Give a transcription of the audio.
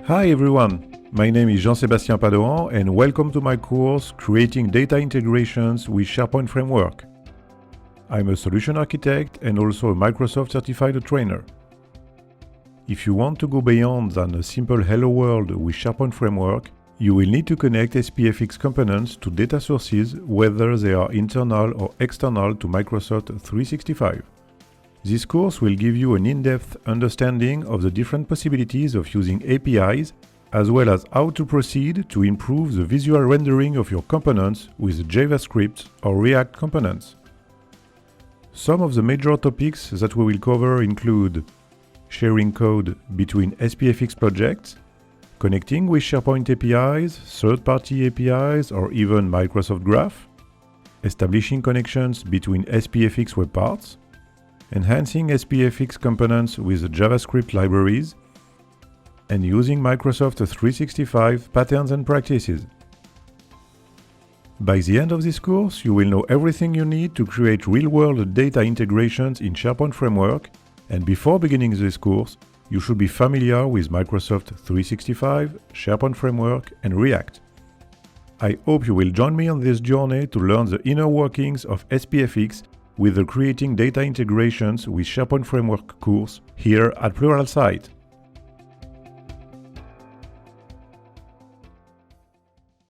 Hi everyone, my name is JS Padoan and welcome to my course Creating Data Integrations with SharePoint Framework. I'm a solution architect and also a Microsoft certified trainer. If you want to go beyond than a simple hello world with SharePoint Framework, you will need to connect SPFx components to data sources, whether they are internal or external to Microsoft 365. This course will give you an in-depth understanding of the different possibilities of using APIs, as well as how to proceed to improve the visual rendering of your components with JavaScript or React components. Some of the major topics that we will cover include sharing code between SPFx projects, connecting with SharePoint APIs, third-party APIs, or even Microsoft Graph, establishing connections between SPFx web parts, enhancing SPFx components with JavaScript libraries, and using Microsoft 365 patterns and practices. By the end of this course, you will know everything you need to create real-world data integrations in SharePoint Framework, and before beginning this course, you should be familiar with Microsoft 365, SharePoint Framework, and React. I hope you will join me on this journey to learn the inner workings of SPFx with the Creating Data Integrations with SharePoint Framework course here at Pluralsight.